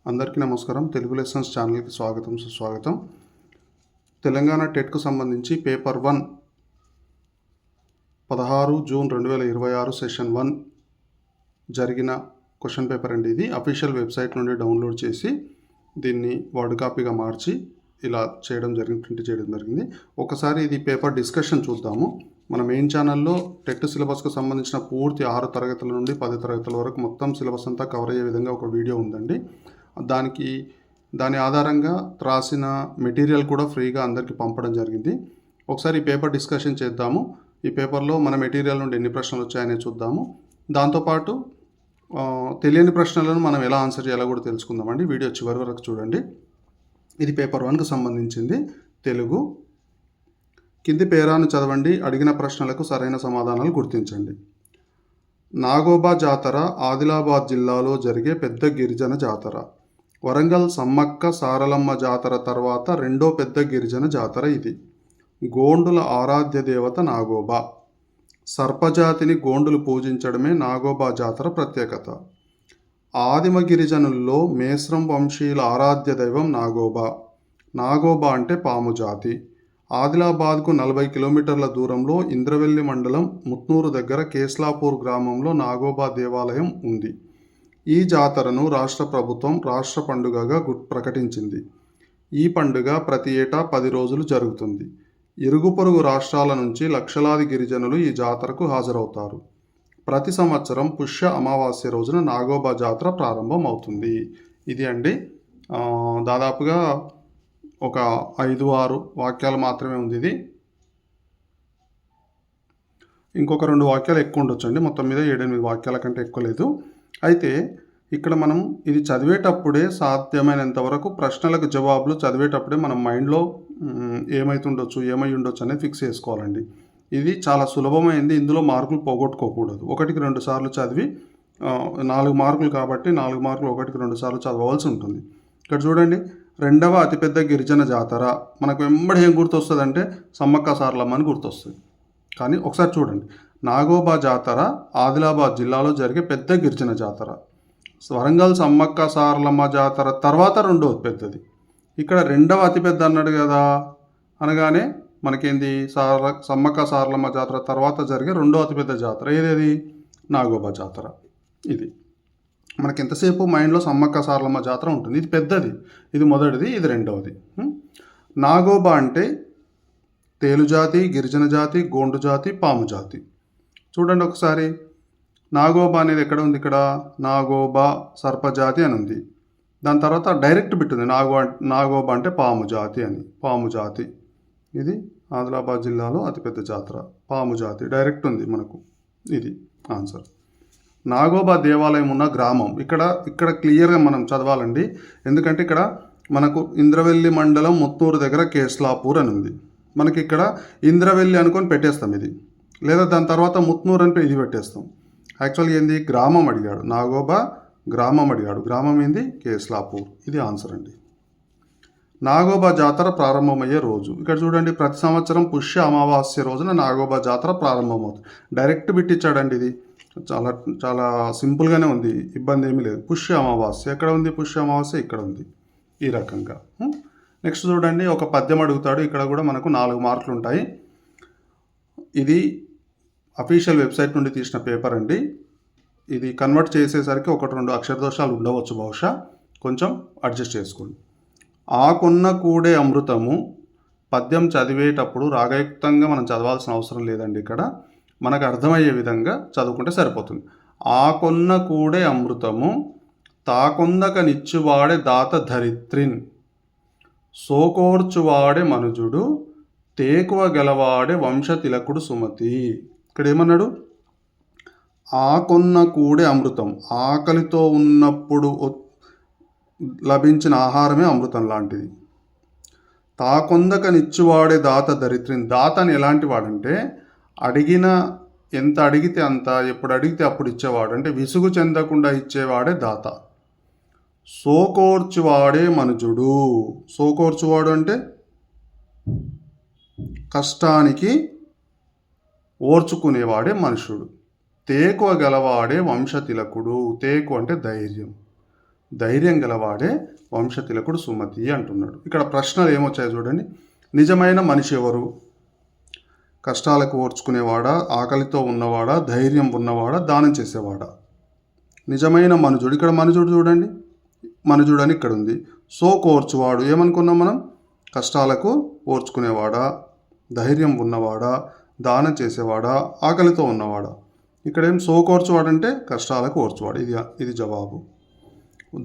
అందరికీ నమస్కారం. తెలుగు లెసన్స్ ఛానల్కి స్వాగతం, సుస్వాగతం. తెలంగాణ టెట్కు సంబంధించి పేపర్ 1 16 జూన్ 2026 సెషన్ 1 జరిగిన క్వశ్చన్ పేపర్ అండి. ఇది అఫీషియల్ వెబ్సైట్ నుండి డౌన్లోడ్ చేసి దీన్ని వర్డ్ కాపీగా మార్చి ఇలా చేయడం జరిగింది. ఒకసారి ఇది పేపర్ డిస్కషన్ చూద్దాము. మన మెయిన్ ఛానల్లో టెట్ సిలబస్కు సంబంధించిన పూర్తి 6 తరగతుల నుండి 10 తరగతుల వరకు మొత్తం సిలబస్ అంతా కవర్ అయ్యే విధంగా ఒక వీడియో ఉందండి. దాని ఆధారంగా రాసిన మెటీరియల్ కూడా ఫ్రీగా అందరికీ పంపడం జరిగింది. ఒకసారి ఈ పేపర్ డిస్కషన్ చేద్దాము. ఈ పేపర్లో మన మెటీరియల్ నుండి ఎన్ని ప్రశ్నలు వచ్చాయనే చూద్దాము. దాంతోపాటు తెలియని ప్రశ్నలను మనం ఎలా ఆన్సర్ చేయాలో కూడా తెలుసుకుందామండి. వీడియో చివరి వరకు చూడండి. ఇది పేపర్ 1కు సంబంధించింది, తెలుగు. కింది పేరాను చదవండి. అడిగిన ప్రశ్నలకు సరైన సమాధానాలు గుర్తించండి. నాగోబా జాతర ఆదిలాబాద్ జిల్లాలో జరిగే పెద్ద గిరిజన జాతర. వరంగల్ సమ్మక్క సారలమ్మ జాతర తర్వాత రెండో పెద్ద గిరిజన జాతర ఇది. గోండుల ఆరాధ్య దేవత నాగోబా. సర్పజాతిని గోండులు పూజించడమే నాగోబా జాతర ప్రత్యేకత. ఆదిమ గిరిజనుల్లో మేస్రం వంశీయుల ఆరాధ్య దైవం నాగోబా. నాగోబా అంటే పాము జాతి. ఆదిలాబాద్కు 40 కిలోమీటర్ల దూరంలో ఇంద్రవెల్లి మండలం ముత్నూరు దగ్గర కేస్లాపూర్ గ్రామంలో నాగోబా దేవాలయం ఉంది. ఈ జాతరను రాష్ట్ర ప్రభుత్వం రాష్ట్ర పండుగగా ప్రకటించింది. ఈ పండుగ ప్రతి ఏటా 10 రోజులు జరుగుతుంది. ఇరుగు పొరుగు రాష్ట్రాల నుంచి లక్షలాది గిరిజనులు ఈ జాతరకు హాజరవుతారు. ప్రతి సంవత్సరం పుష్య అమావాస్య రోజున నాగోబా జాతర ప్రారంభం అవుతుంది. ఇది అండి. దాదాపుగా ఒక 5-6 వాక్యాలు మాత్రమే ఉంది. ఇది ఇంకొక 2 వాక్యాలు ఎక్కువ ఉండొచ్చండి. మొత్తం మీద 7-8 వాక్యాల కంటే ఎక్కువ లేదు. అయితే ఇక్కడ మనం ఇది చదివేటప్పుడే సాధ్యమైనంత వరకు ప్రశ్నలకు జవాబులు చదివేటప్పుడే మనం మైండ్లో ఏమై ఉండొచ్చు అనేది ఫిక్స్ చేసుకోవాలండి. ఇది చాలా సులభమైంది. ఇందులో మార్కులు పోగొట్టుకోకూడదు. 1కి 2 సార్లు చదివి 4 మార్కులు కాబట్టి 4 మార్కులు 1కి 2 సార్లు చదవవలసి ఉంటుంది. ఇక్కడ చూడండి, రెండవ అతిపెద్ద గిరిజన జాతర. మనకు వెంబడి ఏం గుర్తొస్తుంది అంటే సమ్మక్క సారలమ్మ అని గుర్తొస్తుంది. కానీ ఒకసారి చూడండి, నాగోబా జాతర ఆదిలాబాద్ జిల్లాలో జరిగే పెద్ద గిరిజన జాతర. వరంగల్ సమ్మక్క సారలమ్మ జాతర తర్వాత రెండవ పెద్దది. ఇక్కడ రెండవ అతిపెద్ద అన్నాడు కదా, అనగానే మనకేంది సమ్మక్క సారలమ్మ జాతర తర్వాత జరిగే రెండవ అతిపెద్ద జాతర ఏదేది? నాగోబా జాతర. ఇది మనకి ఎంతసేపు మైండ్లో సమ్మక్క సారలమ్మ జాతర ఉంటుంది. ఇది పెద్దది, ఇది మొదటిది, ఇది రెండవది. నాగోబా అంటే తేలుజాతి, గిరిజన జాతి, గోండు జాతి, పాము జాతి. చూడండి ఒకసారి, నాగోబా అనేది ఎక్కడ ఉంది? ఇక్కడ నాగోబా సర్పజాతి అని ఉంది. దాని తర్వాత డైరెక్ట్ బిట్ ఉంది, నాగోబా అంటే పాము జాతి అని. పాము జాతి ఇది ఆదిలాబాద్ జిల్లాలో అతిపెద్ద జాతర. పాము జాతి డైరెక్ట్ ఉంది మనకు. ఇది ఆన్సర్. నాగోబా దేవాలయం ఉన్న గ్రామం. ఇక్కడ క్లియర్గా మనం చదవాలండి. ఎందుకంటే ఇక్కడ మనకు ఇంద్రవెల్లి మండలం ముత్తూరు దగ్గర కేస్లాపూర్ అని ఉంది. మనకి ఇక్కడ ఇంద్రవెల్లి అనుకొని పెట్టేస్తాం ఇది, లేదా దాని తర్వాత ముత్నూరు అని ఇది పెట్టేస్తాం. యాక్చువల్గా ఏంది? గ్రామం అడిగాడు, నాగోబా గ్రామం అడిగాడు. గ్రామం ఏంది? కేస్లాపూర్. ఇది ఆన్సర్ అండి. నాగోబా జాతర ప్రారంభమయ్యే రోజు. ఇక్కడ చూడండి, ప్రతి సంవత్సరం పుష్య అమావాస్య రోజున నాగోబా జాతర ప్రారంభమవుతుంది. డైరెక్ట్ బిట్టిచ్చాడండి. ఇది చాలా చాలా సింపుల్గానే ఉంది, ఇబ్బంది ఏమీ లేదు. పుష్య అమావాస్య ఎక్కడ ఉంది? పుష్య అమావాస్య ఇక్కడ ఉంది. ఈ రకంగా. నెక్స్ట్ చూడండి, ఒక పద్యం అడుగుతాడు. ఇక్కడ కూడా మనకు 4 మార్కులు ఉంటాయి. ఇది అఫీషియల్ వెబ్సైట్ నుండి తీసిన పేపర్ అండి. ఇది కన్వర్ట్ చేసేసరికి 1-2 అక్షర దోషాలు ఉండవచ్చు, బహుశా కొంచెం అడ్జస్ట్ చేసుకోండి. ఆకొన్న కూడే అమృతము. పద్యం చదివేటప్పుడు రాగయుక్తంగా మనం చదవాల్సిన అవసరం లేదండి. ఇక్కడ మనకు అర్థమయ్యే విధంగా చదువుకుంటే సరిపోతుంది. ఆకొన్న కూడే అమృతము, తాకొందక నిచ్చువాడే దాత ధరిత్రిన్, సోకోర్చువాడే మనుజుడు, తేకువ గెలవాడే వంశతిలకుడు సుమతి. ఇక్కడ ఏమన్నాడు? ఆకొన్న కూడే అమృతం. ఆకలితో ఉన్నప్పుడు లభించిన ఆహారమే అమృతం లాంటిది. తాకొందక నిచ్చువాడే దాత దరిద్రిని. దాత అని ఎలాంటి వాడంటే ఎంత అడిగితే అంత, ఎప్పుడు అడిగితే అప్పుడు ఇచ్చేవాడు. అంటే విసుగు చెందకుండా ఇచ్చేవాడే దాత. సోకోర్చువాడే మనుజుడు. సోకోర్చువాడు అంటే కష్టానికి ఓర్చుకునేవాడే మనుషుడు. తేకువ గలవాడే వంశతిలకుడు. తేకు అంటే ధైర్యం. ధైర్యం గలవాడే వంశతిలకుడు సుమతి అంటున్నాడు. ఇక్కడ ప్రశ్నలు ఏమొచ్చాయి చూడండి. నిజమైన మనిషి ఎవరు? కష్టాలకు ఓర్చుకునేవాడా, ఆకలితో ఉన్నవాడా, ధైర్యం ఉన్నవాడా, దానం చేసేవాడా? నిజమైన మనుజుడు, ఇక్కడ మనుజుడు చూడండి, మనుజుడు అని ఇక్కడ ఉంది. సోకోర్చువాడు ఏమనుకున్నాం మనం? కష్టాలకు ఓర్చుకునేవాడా, ధైర్యం ఉన్నవాడా, దానం చేసేవాడా, ఆకలితో ఉన్నవాడా? ఇక్కడేం సోకోర్చువాడంటే కష్టాలకు ఓర్చువాడు. ఇది జవాబు.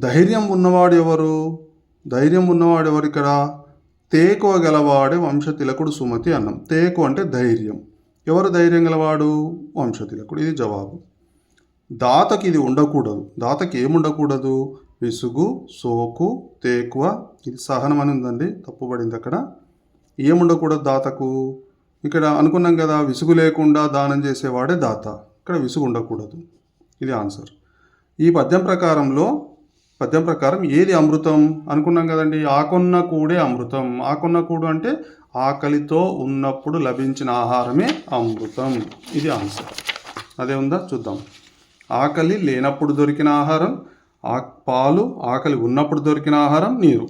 ధైర్యం ఉన్నవాడు ఎవరు? ధైర్యం ఉన్నవాడు ఎవరు? ఇక్కడ తేకువ గలవాడే వంశతిలకుడు సుమతి అన్నాం. తేకు అంటే ధైర్యం. ఎవరు ధైర్యం గలవాడు? వంశతిలకుడు. ఇది జవాబు. దాతకి ఇది ఉండకూడదు. దాతకి ఏముండకూడదు? విసుగు, సోకు, తేకువ, ఇది సహనం అని ఉందండి, తప్పుపడింది అక్కడ. ఏముండకూడదు దాతకు? ఇక్కడ అనుకున్నాం కదా, విసుగు లేకుండా దానం చేసేవాడే దాత. ఇక్కడ విసుగు ఉండకూడదు. ఇది ఆన్సర్. ఈ పద్యం ప్రకారం ఏది అమృతం అనుకున్నాం కదండి? ఆకొన్న కూడే అమృతం. ఆకొన్న కూడు అంటే ఆకలితో ఉన్నప్పుడు లభించిన ఆహారమే అమృతం. ఇది ఆన్సర్. అదే ఉందా చూద్దాం. ఆకలి లేనప్పుడు దొరికిన ఆహారం పాలు, ఆకలి ఉన్నప్పుడు దొరికిన ఆహారం నీరు.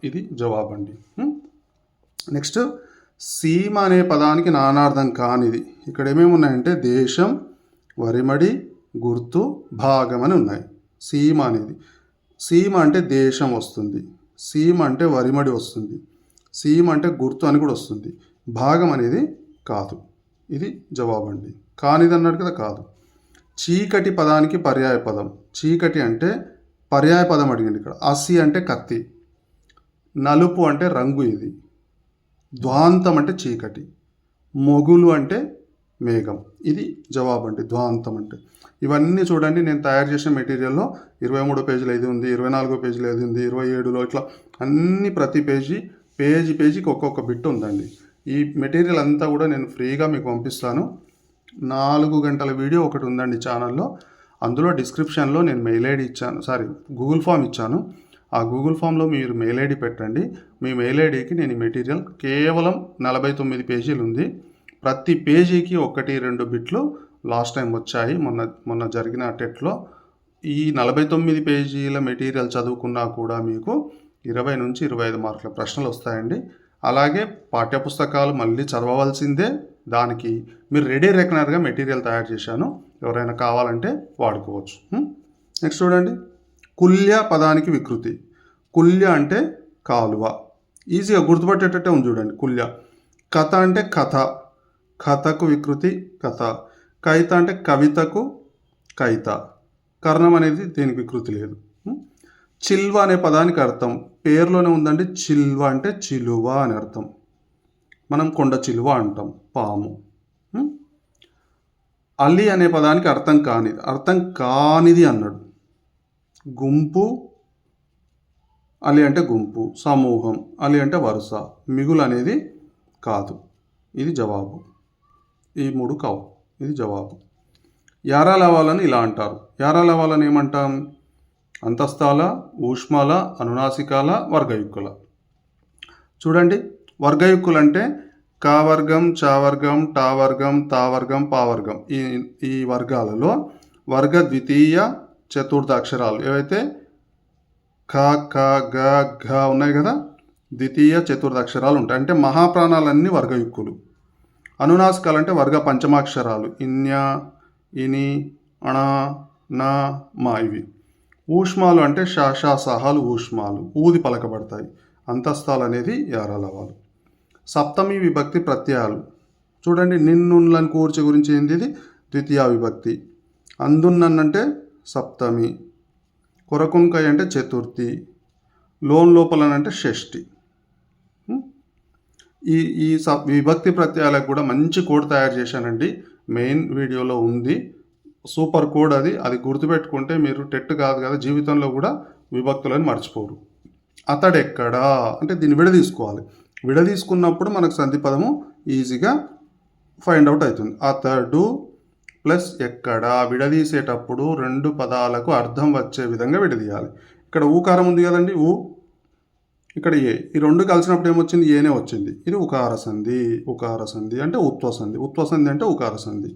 ఇది జవాబు అండి. నెక్స్ట్, సీమ అనే పదానికి నానార్థం కానిది. ఇక్కడ ఏమేమి ఉన్నాయంటే దేశం, వరిమడి, గుర్తు, భాగం అని ఉన్నాయి. సీమ అనేది, సీమ అంటే దేశం వస్తుంది, సీమ అంటే వరిమడి వస్తుంది, సీమ అంటే గుర్తు అని కూడా వస్తుంది. భాగం అనేది కాదు. ఇది జవాబు అండి. కానిది అన్నాడు కదా, కాదు. చీకటి పదానికి పర్యాయ పదం. చీకటి అంటే పర్యాయ పదం అడిగింది ఇక్కడ. అసి అంటే కత్తి, నలుపు అంటే రంగు. ఇది ధ్వాంతం అంటే చీకటి, మొగులు అంటే మేఘం. ఇది జవాబు అండి, ధ్వాంతం అంటే. ఇవన్నీ చూడండి, నేను తయారు చేసిన మెటీరియల్లో 23 పేజీలు ఏది ఉంది, 24 పేజీలు ఏది ఉంది, 27లో ఇట్లా అన్ని ప్రతి పేజీకి ఒక్కొక్క బిట్ ఉందండి. ఈ మెటీరియల్ అంతా కూడా నేను ఫ్రీగా మీకు పంపిస్తాను. 4 గంటల వీడియో ఒకటి ఉందండి ఛానల్లో. అందులో డిస్క్రిప్షన్లో నేను మెయిల్ ఐడి ఇచ్చాను, గూగుల్ ఫామ్ ఇచ్చాను. ఆ గూగుల్ ఫామ్లో మీరు మెయిల్ ఐడి పెట్టండి. మీ మెయిల్ ఐడికి నేను ఈ మెటీరియల్ కేవలం 49 పేజీలు ఉంది. ప్రతి పేజీకి 1-2 బిట్లు లాస్ట్ టైం వచ్చాయి, మొన్న జరిగిన టెట్లో. ఈ 49 పేజీల మెటీరియల్ చదువుకున్నా కూడా మీకు 20 నుంచి 25 మార్కుల ప్రశ్నలు వస్తాయండి. అలాగే పాఠ్యపుస్తకాలు మళ్ళీ చదవవలసిందే. దానికి మీరు రెడీ రెకనర్గా మెటీరియల్ తయారు చేశాను, ఎవరైనా కావాలంటే వాడుకోవచ్చు. నెక్స్ట్ చూడండి, కుల్య పదానికి వికృతి. కుల్య అంటే కాలువ. ఈజీగా గుర్తుపట్టేటట్టే ఉంది చూడండి. కుల్య. కథ అంటే కథ, కథకు వికృతి కథ. కవిత అంటే కవితకు కైత. కర్ణం అనేది దీనికి వికృతి లేదు. చిల్వ అనే పదానికి అర్థం పేరులోనే ఉందండి. చిల్వ అంటే చిలువ అని అర్థం. మనం కొండ చిలువ అంటాం, పాము. అలి అనే పదానికి అర్థం కానిది అన్నాడు. గుంపు, అలి అంటే గుంపు. సమూహం, అలి అంటే వరుస. మిగులు అనేది కాదు. ఇది జవాబు. ఈ 3 కావు. ఇది జవాబు. యారాలవాలని ఇలా అంటారు. యారాలవాలని ఏమంటాం? అంతస్తాల, ఊష్మాల, అనునాసికాల, వర్గయుక్కుల. చూడండి, వర్గయుక్కులు అంటే కావర్గం, చావర్గం, టావర్గం, తావర్గం, పావర్గం. ఈ వర్గాలలో వర్గ ద్వితీయ చతుర్థ అక్షరాలు ఏవైతే ఖ, ఖ, గ, ఘ ఉన్నాయి కదా, ద్వితీయ చతుర్థ అక్షరాలు ఉంటాయి. అంటే మహాప్రాణాలన్నీ వర్గయుక్కులు. అనునాసికాలు అంటే వర్గ పంచమాక్షరాలు. ఇన్య, ఇని, అణ, న, మా. ఇవి. ఊష్మాలు అంటే షాష, సహాలు, ఊష్మాలు ఊది పలకబడతాయి. అంతస్తాలు అనేది యారాలవాలు. సప్తమి విభక్తి ప్రత్యయాలు చూడండి. నిన్నున్లను కూర్చి గురించి ఏంది? ఇది ద్వితీయ విభక్తి. అందున్నన్నంటే సప్తమి. కొరకున్కై అంటే చతుర్థి. లోపలనంటే షష్ఠి. ఈ విభక్తి ప్రత్యయాలకు కూడా మంచి కోడ్ తయారు చేశానండి. మెయిన్ వీడియోలో ఉంది. సూపర్ కోడ్ అది గుర్తుపెట్టుకుంటే మీరు టెట్ కాదు కదా, జీవితంలో కూడా విభక్తులను మర్చిపోరు. అతడెక్కడా అంటే దీన్ని విడదీసుకోవాలి. విడదీసుకున్నప్పుడు మనకు సంధి పదము ఈజీగా ఫైండ్ అవుట్ అవుతుంది. అతడు ప్లస్ ఎక్కడ. విడదీసేటప్పుడు 2 పదాలకు అర్థం వచ్చే విధంగా విడదీయాలి. ఇక్కడ ఊకారం ఉంది కదండి, ఇక్కడ ఏ. ఈ 2 కలిసినప్పుడు ఏమొచ్చింది? ఏనే వచ్చింది. ఇది ఉకార సంధి. ఉకార సంధి అంటే ఉత్వసంధి. ఉత్వసంధి అంటే ఉకార సంధి.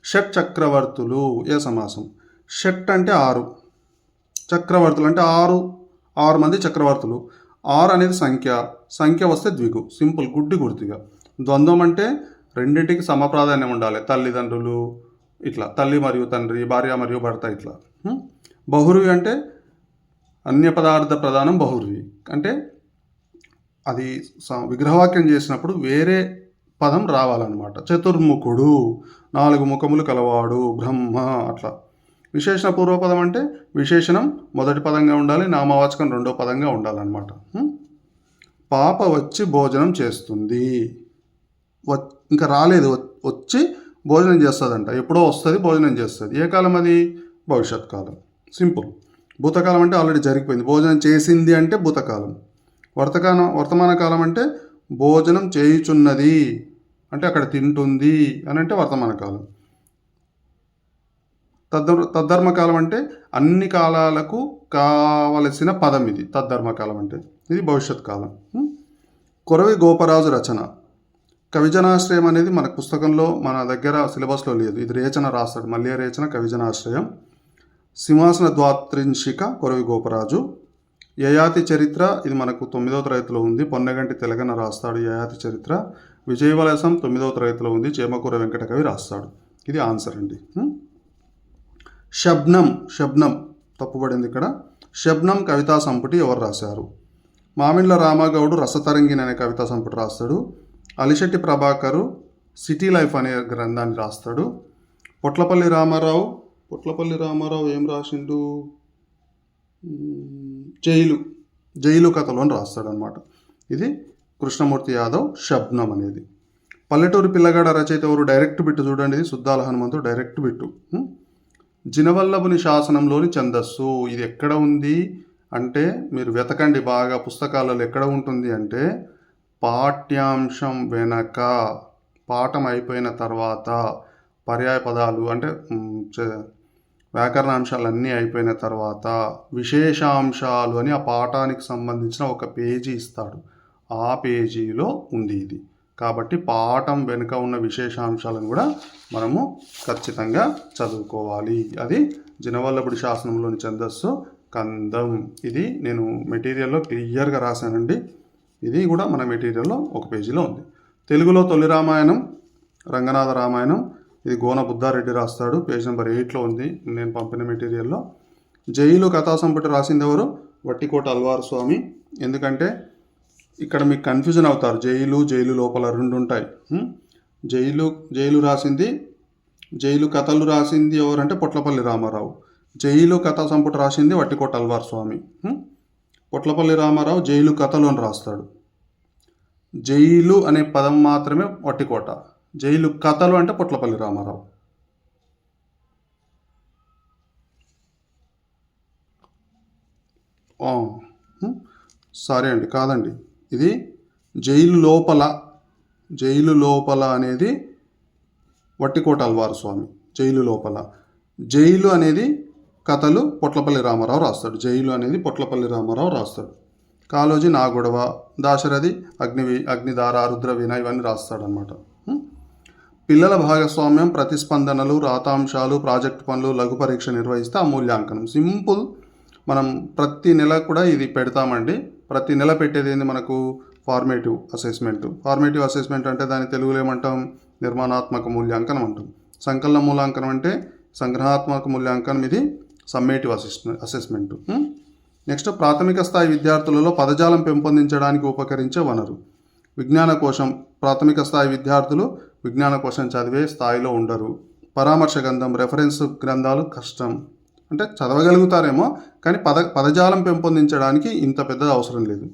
షట్ చక్రవర్తులు ఏ సమాసం. షట్ అంటే 6, చక్రవర్తులు అంటే ఆరు మంది చక్రవర్తులు. 6 అనేది సంఖ్య వస్తే ద్విగు, సింపుల్, గుర్తుగా. ద్వంద్వం అంటే రెండింటికి సమప్రాధాన్యం ఉండాలి, తల్లిదండ్రులు ఇట్లా, తల్లి మరియు తండ్రి, భార్య మరియు భర్త ఇట్లా. బహుర్వి అంటే అన్య పదార్థ ప్రధానం బహుర్వి అంటే అది విగ్రహవాక్యం చేసినప్పుడు వేరే పదం రావాలన్నమాట. చతుర్ముఖుడు, 4 ముఖములు కలవాడు, బ్రహ్మ అట్లా. విశేషణ పూర్వపదం అంటే విశేషణం మొదటి పదంగా ఉండాలి, నామవాచకం రెండో పదంగా ఉండాలన్నమాట. పాప వచ్చి భోజనం చేస్తుంది, ఇంకా రాలేదు, వచ్చి భోజనం చేస్తుందంట. ఎప్పుడో వస్తుంది, భోజనం చేస్తుంది. ఏ కాలం అది? భవిష్యత్ కాలం, సింపుల్. భూతకాలం అంటే ఆల్రెడీ జరిగిపోయింది, భోజనం చేసింది అంటే భూతకాలం. వర్తమాన కాలం అంటే భోజనం చేయుచున్నది అంటే అక్కడ తింటుంది అని అంటే వర్తమాన కాలం. తద్ధర్మకాలం అంటే అన్ని కాలాలకు కావలసిన పదం ఇది. తద్ధర్మకాలం అంటే ఇది భవిష్యత్ కాలం. కొరవి గోపరాజు రచన. కవిజనాశ్రయం అనేది మన పుస్తకంలో, మన దగ్గర సిలబస్లో లేదు. ఇది రేచన రాస్తాడు, మల్య రేచన, కవిజనాశ్రయం. సింహాసన ద్వాత్రింశిక కొరవి గోపరాజు. యయాతి చరిత్ర ఇది మనకు 9వ తరగతిలో ఉంది, పొన్నగంటి తెలగన రాస్తాడు యయాతి చరిత్ర. విజయవలసం 9వ తరగతిలో ఉంది, చేమకూర వెంకటకవి రాస్తాడు. ఇది ఆన్సర్ అండి. శబ్నం తప్పుపడింది ఇక్కడ. శబ్నం కవితా సంపుటి ఎవరు రాశారు? మామిళ్ళ రామగౌడు రసతరంగిణి అనే కవితా సంపుటి రాస్తాడు. అలిశెట్టి ప్రభాకరు సిటీ లైఫ్ అనే గ్రంథాన్ని రాస్తాడు. పొట్లపల్లి రామారావు ఏం రాసిండు? జైలు కథలు అని రాస్తాడు అనమాట. ఇది కృష్ణమూర్తి యాదవ్ శబ్నం అనేది. పల్లెటూరు పిల్లగాడ రచయిత ఎవరు? డైరెక్ట్ బిట్టు చూడండి, ఇది సుద్దాల హనుమంతు డైరెక్ట్ బిట్టు. జినవల్లభుని శాసనంలోని ఛందస్సు ఇది ఎక్కడ ఉంది అంటే మీరు వెతకండి బాగా, పుస్తకాలలో ఎక్కడ ఉంటుంది అంటే పాఠ్యాంశం వెనక, పాఠం అయిపోయిన తర్వాత పర్యాయ పదాలు అంటే వ్యాకరణాంశాలన్నీ అయిపోయిన తర్వాత విశేషాంశాలు అని ఆ పాఠానికి సంబంధించిన ఒక పేజీ ఇస్తాడు, ఆ పేజీలో ఉంది ఇది. కాబట్టి పాఠం వెనుక ఉన్న విశేషాంశాలను కూడా మనము ఖచ్చితంగా చదువుకోవాలి. అది జినవల్లభుడి శాసనంలోని ఛందస్సు కందం. ఇది నేను మెటీరియల్లో క్లియర్గా రాశానండి. ఇది కూడా మన మెటీరియల్లో ఒక పేజీలో ఉంది. తెలుగులో తొలి రామాయణం రంగనాథ రామాయణం. ఇది గోన బుద్ధారెడ్డి రాస్తాడు, పేజ్ నెంబర్ 8లో ఉంది నేను పంపిన మెటీరియల్లో. జైలు కథా సంపుటి రాసింది ఎవరు? వట్టికోట అల్వార్ స్వామి. ఎందుకంటే ఇక్కడ మీకు కన్ఫ్యూజన్ అవుతారు, జైలు లోపల 2 ఉంటాయి. జైలు రాసింది, జైలు కథలు రాసింది ఎవరంటే పొట్లపల్లి రామారావు. జైలు కథా సంపుటి రాసింది వట్టికోట అల్వార్ స్వామి. పొట్లపల్లి రామారావు జైలు కథలు అని రాస్తాడు. జైలు అనే పదం మాత్రమే వట్టికోట, జైలు కథలు అంటే పొట్లపల్లి రామారావు. సారీ అండి, కాదండి, ఇది జైలు లోపల అనేది వట్టికోట అల్వార్ స్వామి. జైలు అనేది కథలు పొట్లపల్లి రామారావు రాస్తాడు. జైలు అనేది పొట్లపల్లి రామారావు రాస్తాడు. కాళోజీ నా గొడవ, దాశరథి అగ్నిధార, రుద్రవీణ ఇవన్నీ రాస్తాడనమాట. పిల్లల భాగస్వామ్యం, ప్రతిస్పందనలు, రాతాంశాలు, ప్రాజెక్ట్ పనులు, లఘు పరీక్ష నిర్వహిస్తే అమూల్యాంకనం. సింపుల్. మనం ప్రతి నెల కూడా ఇది పెడతామండి. ప్రతి నెల పెట్టేది ఏంది మనకు? ఫార్మేటివ్ అసెస్మెంట్ అంటే దాని తెలుగులో ఏమంటాం? నిర్మాణాత్మక మూల్యాంకనం అంటాం. సంకలన మూల్యాంకనం అంటే సంగ్రహాత్మక మూల్యాంకనం, ఇది సమ్మేటివ్ అసెస్మెంట్. నెక్స్ట్ ప్రాథమిక స్థాయి విద్యార్థులలో పదజాలం పెంపొందించడానికి ఉపకరించే వనరు విజ్ఞాన కోశం. ప్రాథమిక స్థాయి విద్యార్థులు విజ్ఞాన కోశం చదివే స్థాయిలో ఉండరు. పరామర్శ గ్రంథం, రెఫరెన్స్ గ్రంథాలు కష్టం అంటే చదవగలుగుతారేమో కానీ పదజాలం పెంపొందించడానికి ఇంత పెద్దది అవసరం లేదు.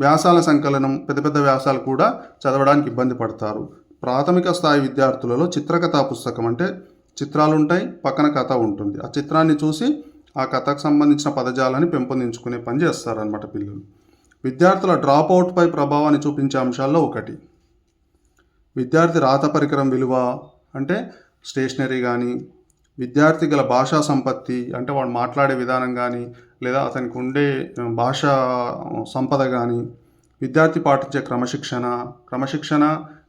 వ్యాసాల సంకలనం, పెద్ద వ్యాసాలు కూడా చదవడానికి ఇబ్బంది పడతారు. ప్రాథమిక స్థాయి విద్యార్థులలో చిత్రకథా పుస్తకం అంటే చిత్రాలు ఉంటాయి, పక్కన కథ ఉంటుంది. ఆ చిత్రాన్ని చూసి ఆ కథకు సంబంధించిన పదజాలాన్ని పెంపొందించుకునే పని చేస్తారనమాట పిల్లలు. విద్యార్థుల డ్రాప్అవుట్పై ప్రభావాన్ని చూపించే అంశాల్లో ఒకటి విద్యార్థి రాత పరికరం విలువ అంటే స్టేషనరీ కానీ, విద్యార్థి గల భాషా సంపత్తి అంటే వాడు మాట్లాడే విధానం కానీ లేదా అతనికి ఉండే భాషా సంపద కానీ, విద్యార్థి పాటించే క్రమశిక్షణ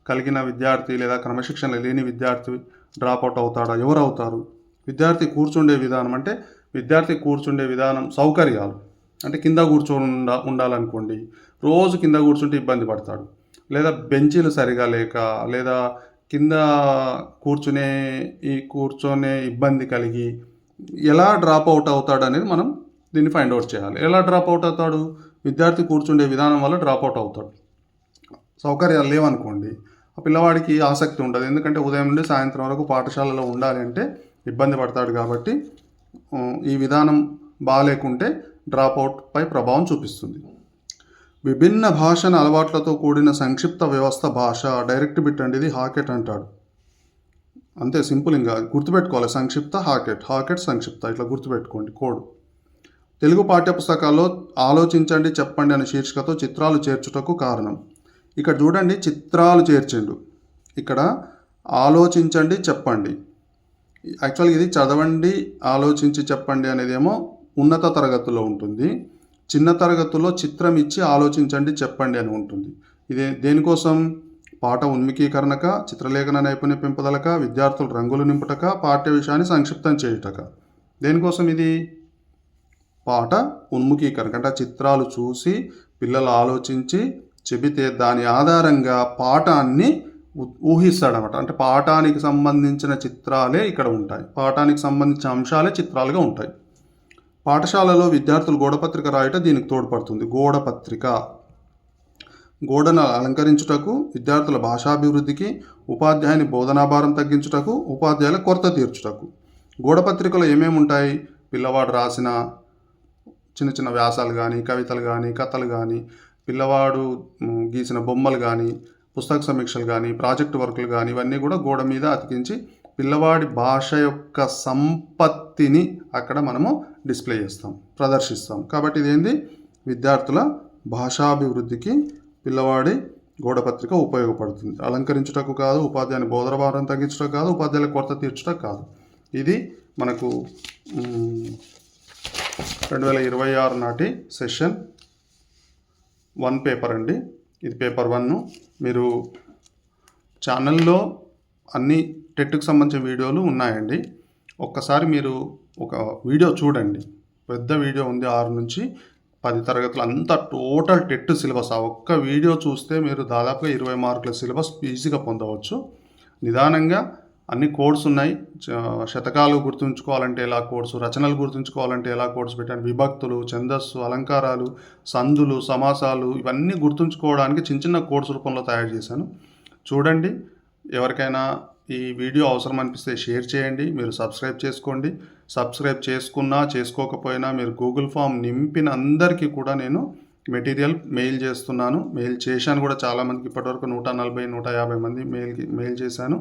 కలిగిన విద్యార్థి లేదా క్రమశిక్షణ లేని విద్యార్థి డ్రాప్అవుట్ అవుతాడా? ఎవరు అవుతారు? విద్యార్థి కూర్చుండే విధానం అంటే విద్యార్థి కూర్చుండే విధానం, సౌకర్యాలు అంటే కింద కూర్చొని ఉండాలనుకోండి, రోజు కింద కూర్చుంటే ఇబ్బంది పడతాడు. లేదా బెంచీలు సరిగా లేక, లేదా కింద కూర్చొనే ఇబ్బంది కలిగి ఎలా డ్రాప్ అవుట్ అవుతాడు అనేది మనం దీన్ని ఫైండ్ అవుట్ చేయాలి. ఎలా డ్రాప్ అవుట్ అవుతాడు? విద్యార్థి కూర్చుండే విధానం వల్ల డ్రాప్ అవుట్ అవుతాడు. సౌకర్యాలు లేవనుకోండి, ఆ పిల్లవాడికి ఆసక్తి ఉండదు. ఎందుకంటే ఉదయం నుండి సాయంత్రం వరకు పాఠశాలలో ఉండాలి అంటే ఇబ్బంది పడతాడు. కాబట్టి ఈ విధానం బాగాలేకుంటే డ్రాప్ అవుట్ పై ప్రభావం చూపిస్తుంది. విభిన్న భాషణ అలవాట్లతో కూడిన సంక్షిప్త వ్యవస్థ భాష. డైరెక్ట్ బిట్ అండి ఇది. హాకెట్ అంటాడు. అంతే, సింపుల్. ఇంకా గుర్తుపెట్టుకోవాలి. సంక్షిప్త హాకెట్ సంక్షిప్త, ఇట్లా గుర్తుపెట్టుకోండి కోడ్. తెలుగు పాఠ్యపుస్తకాల్లో ఆలోచించండి చెప్పండి అనే శీర్షికతో చిత్రాలు చేర్చుటకు కారణం. ఇక్కడ చూడండి, చిత్రాలు చేర్చిండు. ఇక్కడ ఆలోచించండి చెప్పండి. యాక్చువల్గా ఇది చదవండి ఆలోచించి చెప్పండి అనేదేమో ఉన్నత తరగతుల్లో ఉంటుంది. చిన్న తరగతుల్లో చిత్రం ఇచ్చి ఆలోచించండి చెప్పండి అని ఉంటుంది. ఇది దేనికోసం? పాఠ ఉన్ముఖీకరణక, చిత్రలేఖన నైపుణ్య పెంపుదలక, విద్యార్థులు రంగులు నింపుటక, పాఠ్య విషయాన్ని సంక్షిప్తం చేయుటక. దేనికోసం ఇది? పాఠ ఉన్ముఖీకరణ అంటే చిత్రాలు చూసి పిల్లలు ఆలోచించి చెబితే దాని ఆధారంగా పాఠాన్ని ఊహిస్తాడనమాట. అంటే పాఠానికి సంబంధించిన చిత్రాలే ఇక్కడ ఉంటాయి. పాఠానికి సంబంధించిన అంశాలే చిత్రాలుగా ఉంటాయి. పాఠశాలలో విద్యార్థులు గోడపత్రిక రాయట దీనికి తోడ్పడుతుంది. గోడపత్రిక గోడను అలంకరించుటకు, విద్యార్థుల భాషాభివృద్ధికి, ఉపాధ్యాయుని బోధనాభారం తగ్గించుటకు, ఉపాధ్యాయుల కొరత తీర్చుటకు. గోడపత్రికలో ఏమేమి ఉంటాయి? పిల్లవాడు రాసిన చిన్న చిన్న వ్యాసాలు కానీ, కవితలు కానీ, కథలు కానీ, పిల్లవాడు గీసిన బొమ్మలు కానీ, పుస్తక సమీక్షలు కానీ, ప్రాజెక్టు వర్కులు కానీ, ఇవన్నీ కూడా గోడ మీద అతికించి పిల్లవాడి భాష యొక్క సంపత్తిని అక్కడ మనము డిస్ప్లే చేస్తాం, ప్రదర్శిస్తాం. కాబట్టి ఇదేంది? విద్యార్థుల భాషాభివృద్ధికి పిల్లవాడి గోడపత్రిక ఉపయోగపడుతుంది. అలంకరించుటకు కాదు, ఉపాధ్యాయుని బోధన భారం తగ్గించుటకు కాదు, ఉపాధ్యాయుల కొరత తీర్చుటకు కాదు. ఇది మనకు 2026 నాటి సెషన్ 1 పేపర్ అండి. ఇది పేపర్ 1. మీరు ఛానల్లో అన్ని టెట్కి సంబంధించిన వీడియోలు ఉన్నాయండి. ఒక్కసారి మీరు ఒక వీడియో చూడండి. పెద్ద వీడియో ఉంది, 6 నుంచి 10 తరగతులు అంతా టోటల్ టెట్ సిలబస్. ఆ ఒక్క వీడియో చూస్తే మీరు దాదాపుగా 20 మార్కుల సిలబస్ ఈజీగా పొందవచ్చు. నిదానంగా అన్ని కోడ్స్ ఉన్నాయి. శతకాలు గుర్తుంచుకోవాలంటే ఎలా కోడ్స్, రచనలు గుర్తుంచుకోవాలంటే ఎలా కోడ్స్ పెట్టాను, విభక్తులు, ఛందస్సు, అలంకారాలు, సందులు, సమాసాలు, ఇవన్నీ గుర్తుంచుకోవడానికి చిన్న చిన్న కోడ్స్ రూపంలో తయారు చేశాను. చూడండి. ఎవరికైనా ఈ వీడియో అవసరం అనిపిస్తే షేర్ చేయండి. మీరు సబ్స్క్రైబ్ చేసుకోండి. సబ్స్క్రైబ్ చేసుకున్నా చేసుకోకపోయినా మీరు గూగుల్ ఫామ్ నింపిన అందరికీ కూడా నేను మెటీరియల్ మెయిల్ చేస్తున్నాను. మెయిల్ చేశాను కూడా చాలామందికి. ఇప్పటివరకు 140-150 మంది మెయిల్ చేశాను.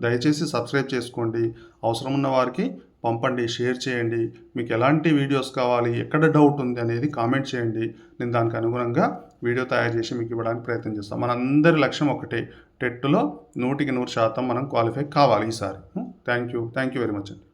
దయచేసి సబ్స్క్రైబ్ చేసుకోండి. అవసరం ఉన్న వారికి పంపండి, షేర్ చేయండి. మీకు ఎలాంటి వీడియోస్ కావాలి, ఎక్కడ డౌట్ ఉంది అనేది కామెంట్ చేయండి. నేను దానికి అనుగుణంగా వీడియో తయారు చేసి మీకు ఇవ్వడానికి ప్రయత్నం చేస్తాను. మనందరి లక్ష్యం ఒకటే, టెట్లో 100% మనం క్వాలిఫై కావాలి ఈసారి. థ్యాంక్ యూ వెరీ మచ్ అండి.